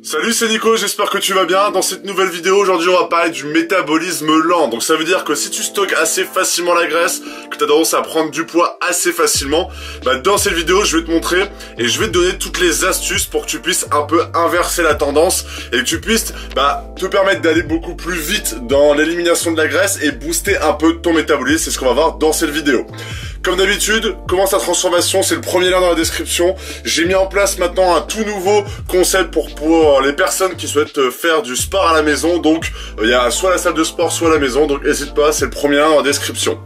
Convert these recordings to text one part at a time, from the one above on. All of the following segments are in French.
Salut, c'est Nico, j'espère que tu vas bien. Dans cette nouvelle vidéo, aujourd'hui, on va parler du métabolisme lent. Donc ça veut dire que si tu stockes assez facilement la graisse, que tu as tendance à prendre du poids assez facilement, dans cette vidéo, je vais te montrer et je vais te donner toutes les astuces pour que tu puisses un peu inverser la tendance et que tu puisses te permettre d'aller beaucoup plus vite dans l'élimination de la graisse et booster un peu ton métabolisme. C'est ce qu'on va voir dans cette vidéo. Comme d'habitude, commence ta transformation, c'est le premier lien dans la description. J'ai mis en place maintenant un tout nouveau concept pour les personnes qui souhaitent faire du sport à la maison. Donc, il y a soit la salle de sport, soit la maison. Donc, n'hésite pas, c'est le premier lien dans la description.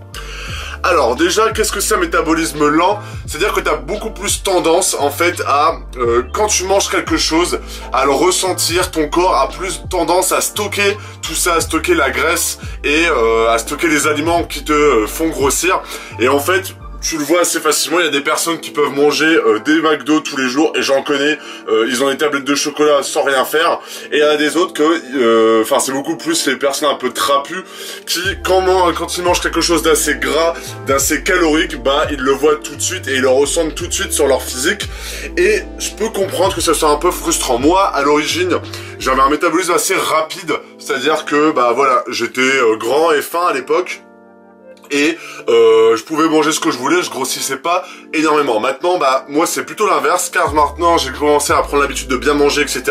Alors déjà, qu'est-ce que c'est un métabolisme lent? C'est-à-dire que tu as beaucoup plus tendance en fait à, quand tu manges quelque chose, à le ressentir, ton corps a plus tendance à stocker tout ça, à stocker la graisse et à stocker les aliments qui te font grossir. Et en fait, tu le vois assez facilement, il y a des personnes qui peuvent manger des McDo tous les jours, et j'en connais, ils ont des tablettes de chocolat sans rien faire, et il y en a des autres que, c'est beaucoup plus les personnes un peu trapues, qui, quand ils mangent quelque chose d'assez gras, d'assez calorique, ils le voient tout de suite, et ils le ressentent tout de suite sur leur physique, et je peux comprendre que ça soit un peu frustrant. Moi, à l'origine, j'avais un métabolisme assez rapide, c'est-à-dire que, j'étais grand et fin à l'époque, et je pouvais manger ce que je voulais, je grossissais pas énormément. Maintenant, moi c'est plutôt l'inverse, car maintenant j'ai commencé à prendre l'habitude de bien manger, etc.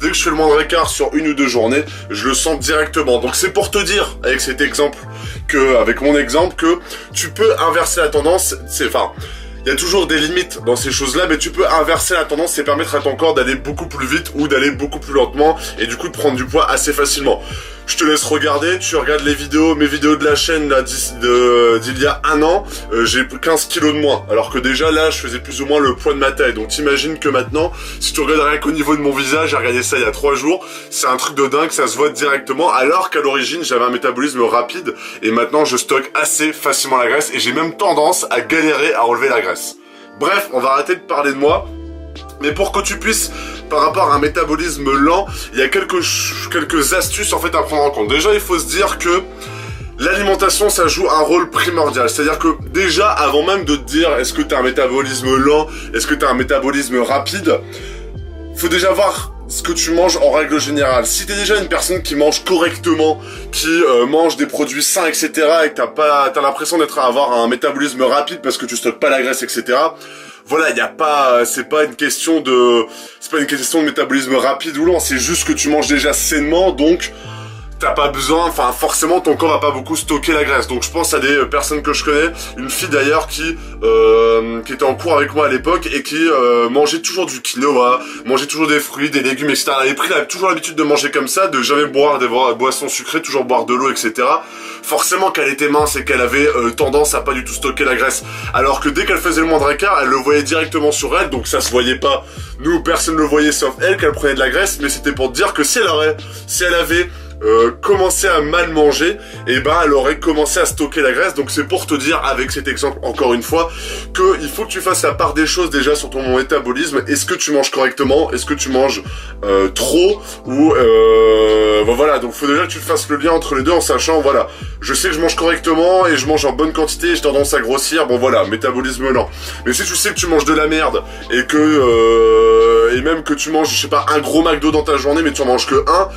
Dès que je fais le moindre écart sur une ou deux journées, je le sens directement. Donc c'est pour te dire, avec cet exemple, avec mon exemple, que tu peux inverser la tendance. Il y a toujours des limites dans ces choses-là, mais tu peux inverser la tendance et permettre à ton corps d'aller beaucoup plus vite ou d'aller beaucoup plus lentement et du coup de prendre du poids assez facilement. Je te laisse regarder, tu regardes mes vidéos de la chaîne là d'il y a un an, j'ai 15 kilos de moins, alors que déjà là je faisais plus ou moins le poids de ma taille. Donc t'imagines que maintenant, si tu regardes rien qu'au niveau de mon visage, j'ai regardé ça il y a 3 jours, c'est un truc de dingue, ça se voit directement, alors qu'à l'origine j'avais un métabolisme rapide et maintenant je stocke assez facilement la graisse et j'ai même tendance à galérer à enlever la graisse. Bref, on va arrêter de parler de moi. Mais pour que tu puisses, par rapport à un métabolisme lent, il y a quelques astuces en fait à prendre en compte. Déjà, il faut se dire que l'alimentation, ça joue un rôle primordial. C'est-à-dire que déjà, avant même de te dire est-ce que tu as un métabolisme lent, est-ce que tu as un métabolisme rapide, faut déjà voir ce que tu manges en règle générale. Si tu es déjà une personne qui mange correctement, qui mange des produits sains, etc., et que t'as l'impression avoir un métabolisme rapide parce que tu stockes pas la graisse, etc., voilà, c'est pas une question de métabolisme rapide ou lent, c'est juste que tu manges déjà sainement, donc t'as pas besoin, forcément ton corps va pas beaucoup stocker la graisse. Donc je pense à des personnes que je connais, une fille d'ailleurs qui était en cours avec moi à l'époque et qui mangeait toujours du quinoa, mangeait toujours des fruits, des légumes, etc. Elle avait toujours l'habitude de manger comme ça, de jamais boire des boissons sucrées, toujours boire de l'eau, etc. Forcément qu'elle était mince et qu'elle avait tendance à pas du tout stocker la graisse. Alors que dès qu'elle faisait le moindre écart, elle le voyait directement sur elle, donc ça se voyait pas. Nous, personne ne le voyait sauf elle qu'elle prenait de la graisse, mais c'était pour te dire que si elle avait commencé à mal manger, elle aurait commencé à stocker la graisse. Donc c'est pour te dire, avec cet exemple encore une fois, que il faut que tu fasses la part des choses déjà sur ton métabolisme. Est-ce que tu manges correctement? Est-ce que tu manges trop? Ou voilà, donc faut déjà que tu fasses le lien entre les deux en sachant, voilà, je sais que je mange correctement et je mange en bonne quantité et j'ai tendance à grossir, métabolisme lent. Mais si tu sais que tu manges de la merde et que et même que tu manges, je sais pas, un gros McDo dans ta journée mais tu en manges que un,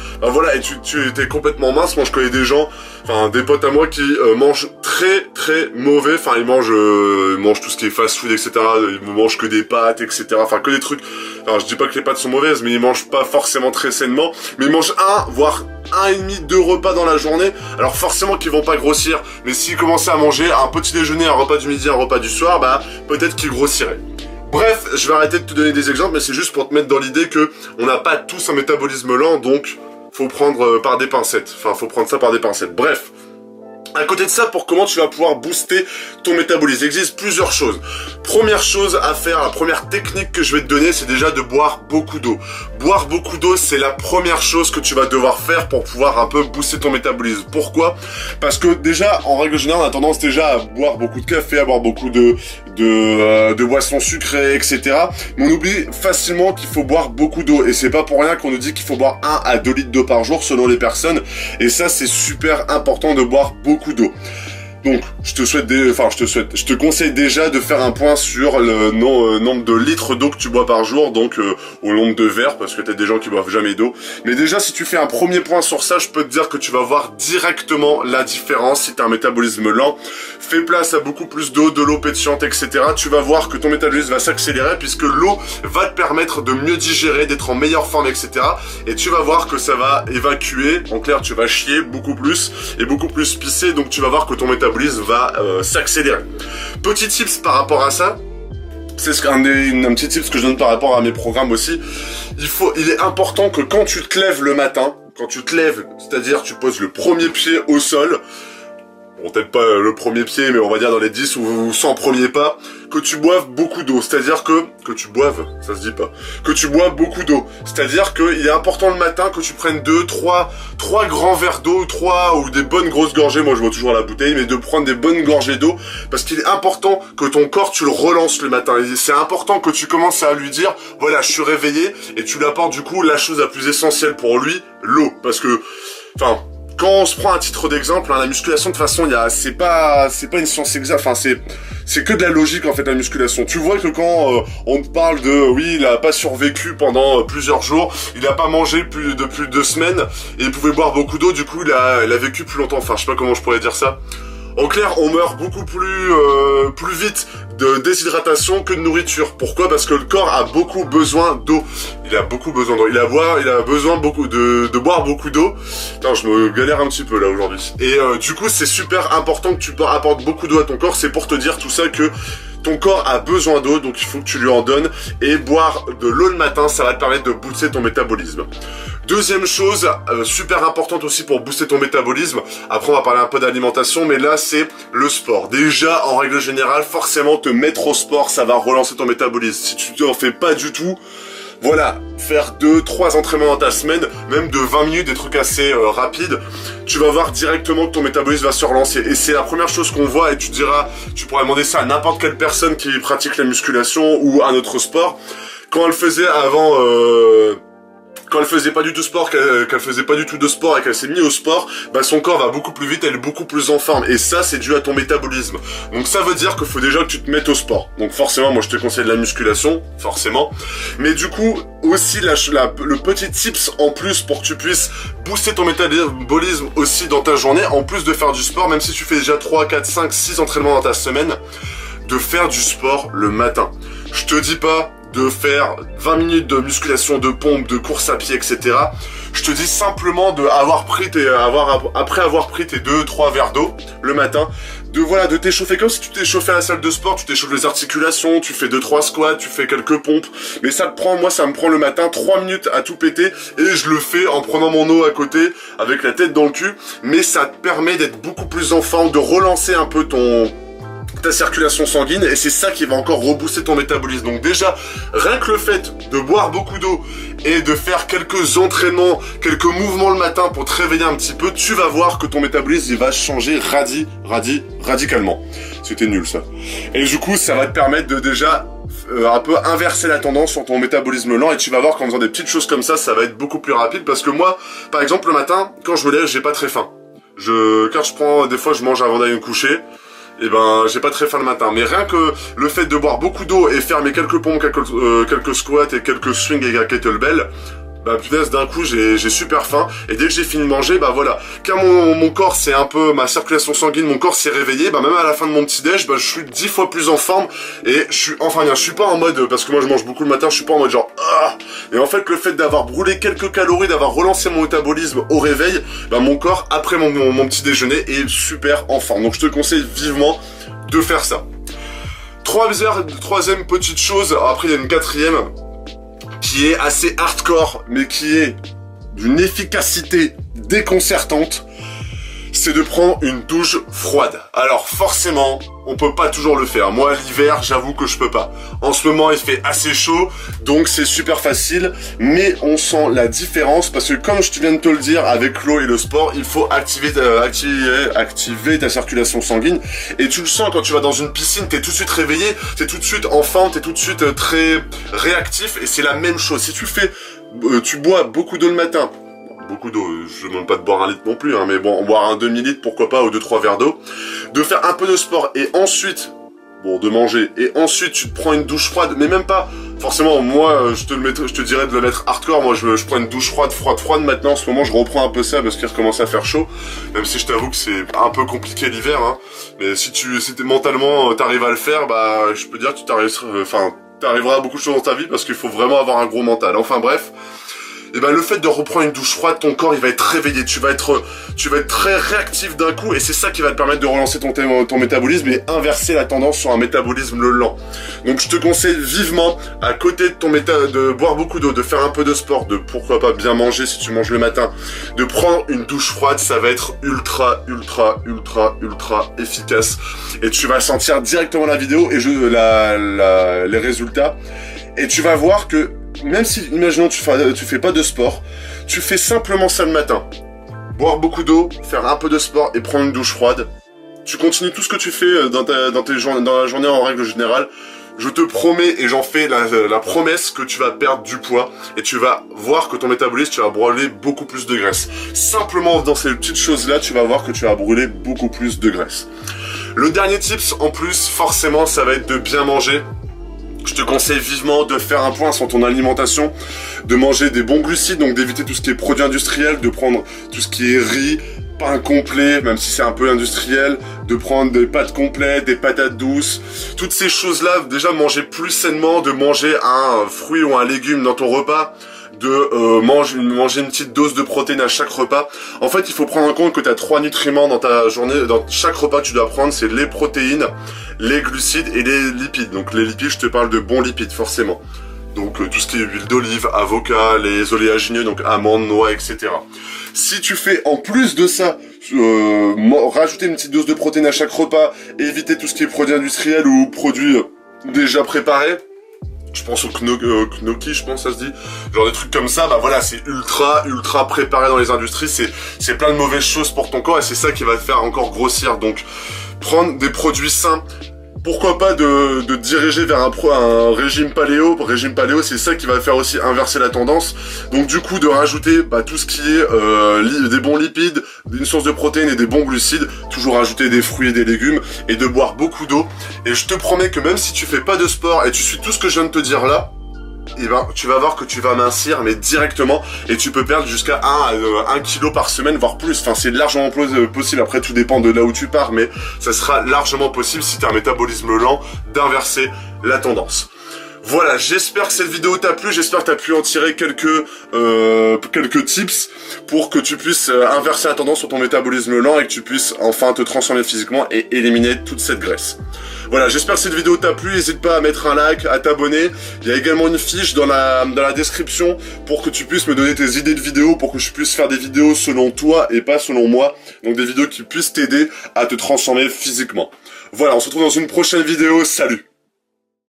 et tu étais complètement mince. Moi je connais des gens, des potes à moi qui mangent très très mauvais, ils mangent tout ce qui est fast food, etc. Ils mangent que des pâtes, etc. Que des trucs, je dis pas que les pâtes sont mauvaises, mais ils mangent pas forcément très sainement, mais ils mangent voire 1,5, 2 repas dans la journée. Alors forcément qu'ils vont pas grossir, mais s'ils commençaient à manger un petit déjeuner, un repas du midi, un repas du soir, peut-être qu'ils grossiraient. Bref, je vais arrêter de te donner des exemples, mais c'est juste pour te mettre dans l'idée que on n'a pas tous un métabolisme lent, donc faut prendre par des pincettes. Faut prendre ça par des pincettes. Bref. À côté de ça, pour comment tu vas pouvoir booster ton métabolisme, il existe plusieurs choses. Première chose à faire, la première technique que je vais te donner, c'est déjà de boire beaucoup d'eau. Boire beaucoup d'eau, c'est la première chose que tu vas devoir faire pour pouvoir un peu booster ton métabolisme. Pourquoi? Parce que déjà, en règle générale, on a tendance déjà à boire beaucoup de café, à boire beaucoup de boissons sucrées, etc. Mais on oublie facilement qu'il faut boire beaucoup d'eau. Et c'est pas pour rien qu'on nous dit qu'il faut boire 1 à 2 litres d'eau par jour selon les personnes. Et ça, c'est super important de boire beaucoup d'eau. Donc, je te conseille déjà de faire un point sur le nombre de litres d'eau que tu bois par jour, donc au nombre de verres, parce que t'as des gens qui boivent jamais d'eau. Mais déjà, si tu fais un premier point sur ça, je peux te dire que tu vas voir directement la différence si t'as un métabolisme lent. Fais place à beaucoup plus d'eau, de l'eau pétillante, etc. Tu vas voir que ton métabolisme va s'accélérer, puisque l'eau va te permettre de mieux digérer, d'être en meilleure forme, etc. Et tu vas voir que ça va évacuer, en clair, tu vas chier beaucoup plus, et beaucoup plus pisser, donc tu vas voir que ton métabolisme va s'accélérer. Petit tips par rapport à ça, c'est un petit tips que je donne par rapport à mes programmes aussi. Il est important que quand tu te lèves le matin, c'est-à-dire tu poses le premier pied au sol, bon, peut-être pas le premier pied, mais on va dire dans les 10 ou 100 premiers pas, que tu boives beaucoup d'eau. C'est-à-dire que tu boives, ça se dit pas, que tu bois beaucoup d'eau. C'est-à-dire qu'il est important le matin que tu prennes 3 grands verres d'eau, 3 ou des bonnes grosses gorgées, moi je bois toujours à la bouteille, mais de prendre des bonnes gorgées d'eau, parce qu'il est important que ton corps, tu le relances le matin. C'est important que tu commences à lui dire, voilà, je suis réveillé, et tu lui apportes du coup la chose la plus essentielle pour lui, l'eau. Parce que, enfin, quand on se prend un titre d'exemple, la musculation de toute façon, c'est pas une science exacte. Enfin, c'est que de la logique en fait la musculation. Tu vois que quand on te parle de, oui, il a pas survécu pendant plusieurs jours, il a pas mangé plus de 2 semaines et il pouvait boire beaucoup d'eau, du coup il a vécu plus longtemps. Enfin, je sais pas comment je pourrais dire ça. En clair, on meurt beaucoup plus vite de déshydratation que de nourriture. Pourquoi? Parce que le corps a beaucoup besoin d'eau. Il a beaucoup besoin d'eau. Il a besoin de boire beaucoup d'eau. Putain, je me galère un petit peu là aujourd'hui. Et du coup, c'est super important que tu apportes beaucoup d'eau à ton corps. C'est pour te dire tout ça que ton corps a besoin d'eau, donc il faut que tu lui en donnes. Et boire de l'eau le matin, ça va te permettre de booster ton métabolisme. Deuxième chose, super importante aussi pour booster ton métabolisme, après on va parler un peu d'alimentation, mais là c'est le sport. Déjà, en règle générale, forcément te mettre au sport, ça va relancer ton métabolisme. Si tu t'en fais pas du tout, voilà, faire 2-3 entraînements dans ta semaine, même de 20 minutes, des trucs assez rapides, tu vas voir directement que ton métabolisme va se relancer. Et c'est la première chose qu'on voit, et tu pourrais demander ça à n'importe quelle personne qui pratique la musculation ou un autre sport. Quand elle faisait avant... quand elle faisait pas du tout sport, qu'elle faisait pas du tout de sport et qu'elle s'est mise au sport, bah son corps va beaucoup plus vite, elle est beaucoup plus en forme. Et ça, c'est dû à ton métabolisme. Donc ça veut dire qu'il faut déjà que tu te mettes au sport. Donc forcément, moi je te conseille de la musculation, forcément. Mais du coup, aussi le petit tips en plus pour que tu puisses booster ton métabolisme aussi dans ta journée, en plus de faire du sport, même si tu fais déjà 3, 4, 5, 6 entraînements dans ta semaine, de faire du sport le matin. Je te dis pas de faire 20 minutes de musculation, de pompe, de course à pied, etc. Je te dis simplement après avoir pris tes 2-3 verres d'eau le matin, de t'échauffer comme si tu t'échauffais à la salle de sport, tu t'échauffes les articulations, tu fais 2-3 squats, tu fais quelques pompes, mais ça me prend le matin 3 minutes à tout péter, et je le fais en prenant mon eau à côté, avec la tête dans le cul, mais ça te permet d'être beaucoup plus en forme, de relancer un peu ta circulation sanguine, et c'est ça qui va encore rebooster ton métabolisme. Donc déjà, rien que le fait de boire beaucoup d'eau et de faire quelques entraînements, quelques mouvements le matin pour te réveiller un petit peu, tu vas voir que ton métabolisme il va changer radicalement. C'était nul ça. Et du coup, ça va te permettre de déjà un peu inverser la tendance sur ton métabolisme lent, et tu vas voir qu'en faisant des petites choses comme ça va être beaucoup plus rapide. Parce que moi, par exemple, le matin, quand je me lève, j'ai pas très faim. Des fois je mange avant d'aller me coucher, et ben j'ai pas très faim le matin. Mais rien que le fait de boire beaucoup d'eau et faire mes quelques pompes, quelques squats et quelques swings et kettlebell, bah punaise, d'un coup j'ai super faim, et dès que j'ai fini de manger, bah voilà, car mon corps c'est un peu, ma circulation sanguine, mon corps s'est réveillé, bah même à la fin de mon petit déj, bah je suis 10 fois plus en forme, et je suis pas en mode, parce que moi je mange beaucoup le matin, je suis pas en mode genre et en fait le fait d'avoir brûlé quelques calories, d'avoir relancé mon métabolisme au réveil, bah mon corps après mon petit déjeuner est super en forme. Donc je te conseille vivement de faire ça. Troisième petite chose, après il y a une quatrième qui est assez hardcore, mais qui est d'une efficacité déconcertante, c'est de prendre une douche froide. Alors forcément, on peut pas toujours le faire. Moi, l'hiver, j'avoue que je peux pas. En ce moment, il fait assez chaud, donc c'est super facile, mais on sent la différence, parce que comme je viens de te le dire, avec l'eau et le sport, il faut activer ta circulation sanguine, et tu le sens quand tu vas dans une piscine, t'es tout de suite réveillé, t'es tout de suite en forme, t'es tout de suite très réactif, et c'est la même chose. Si tu bois beaucoup d'eau le matin, beaucoup d'eau, je ne demande pas de boire 1 litre non plus, hein, mais bon, boire un demi-litre, pourquoi pas, ou 2-3 verres d'eau, de faire un peu de sport, et ensuite, bon, de manger, et ensuite tu te prends une douche froide, mais même pas, forcément, moi, je te dirais de le mettre hardcore, moi je prends une douche froide, maintenant, en ce moment je reprends un peu ça, parce qu'il recommence à faire chaud, même si je t'avoue que c'est un peu compliqué l'hiver, hein, mais si t'es mentalement, t'arrives à le faire, bah, je peux dire que t'arriveras à beaucoup de choses dans ta vie, parce qu'il faut vraiment avoir un gros mental, enfin bref. Et ben le fait de reprendre une douche froide, ton corps il va être réveillé, tu vas être très réactif d'un coup, et c'est ça qui va te permettre de relancer ton métabolisme et inverser la tendance sur un métabolisme lent. Donc je te conseille vivement, à côté de de boire beaucoup d'eau, de faire un peu de sport, de pourquoi pas bien manger si tu manges le matin, de prendre une douche froide, ça va être ultra efficace. Et tu vas sentir directement la vidéo et les résultats, et tu vas voir que même si, imaginons, tu fais pas de sport, tu fais simplement ça le matin. Boire beaucoup d'eau, faire un peu de sport et prendre une douche froide. Tu continues tout ce que tu fais dans la journée en règle générale. Je te promets, et j'en fais la promesse, que tu vas perdre du poids et tu vas voir que ton métabolisme, tu vas brûler beaucoup plus de graisse. Simplement dans ces petites choses-là, tu vas voir que tu vas brûler beaucoup plus de graisse. Le dernier tips, en plus, forcément, ça va être de bien manger. Je te conseille vivement de faire un point sur ton alimentation, de manger des bons glucides, donc d'éviter tout ce qui est produits industriels, de prendre tout ce qui est riz, pain complet, même si c'est un peu industriel, de prendre des pâtes complètes, des patates douces, toutes ces choses-là, déjà manger plus sainement, de manger un fruit ou un légume dans ton repas, de manger une petite dose de protéines à chaque repas. En fait, il faut prendre en compte que tu as 3 nutriments dans ta journée, dans chaque repas que tu dois prendre, c'est les protéines, les glucides et les lipides. Donc les lipides, je te parle de bons lipides forcément. Donc tout ce qui est huile d'olive, avocat, les oléagineux, donc amandes, noix, etc. Si tu fais en plus de ça, rajouter une petite dose de protéines à chaque repas, éviter tout ce qui est produits industriels ou produits déjà préparés, je pense au gnocchi, je pense ça se dit, genre des trucs comme ça, bah voilà, c'est ultra préparé dans les industries, c'est plein de mauvaises choses pour ton corps, et c'est ça qui va te faire encore grossir. Donc prendre des produits sains, pourquoi pas de diriger vers un régime paléo. Régime paléo, c'est ça qui va faire aussi inverser la tendance. Donc du coup, de rajouter tout ce qui est des bons lipides, une source de protéines et des bons glucides, toujours rajouter des fruits et des légumes, et de boire beaucoup d'eau. Et je te promets que même si tu fais pas de sport et tu suis tout ce que je viens de te dire là, et ben tu vas voir que tu vas mincir, mais directement, et tu peux perdre jusqu'à 1 kg par semaine, voire plus. Enfin, c'est largement possible. Après, tout dépend de là où tu pars, mais ça sera largement possible, si tu as un métabolisme lent, d'inverser la tendance. Voilà, j'espère que cette vidéo t'a plu, j'espère que tu as pu en tirer quelques tips pour que tu puisses inverser la tendance sur ton métabolisme lent et que tu puisses enfin te transformer physiquement et éliminer toute cette graisse. Voilà, j'espère que cette vidéo t'a plu, n'hésite pas à mettre un like, à t'abonner. Il y a également une fiche dans la description pour que tu puisses me donner tes idées de vidéos, pour que je puisse faire des vidéos selon toi et pas selon moi. Donc des vidéos qui puissent t'aider à te transformer physiquement. Voilà, on se retrouve dans une prochaine vidéo, salut!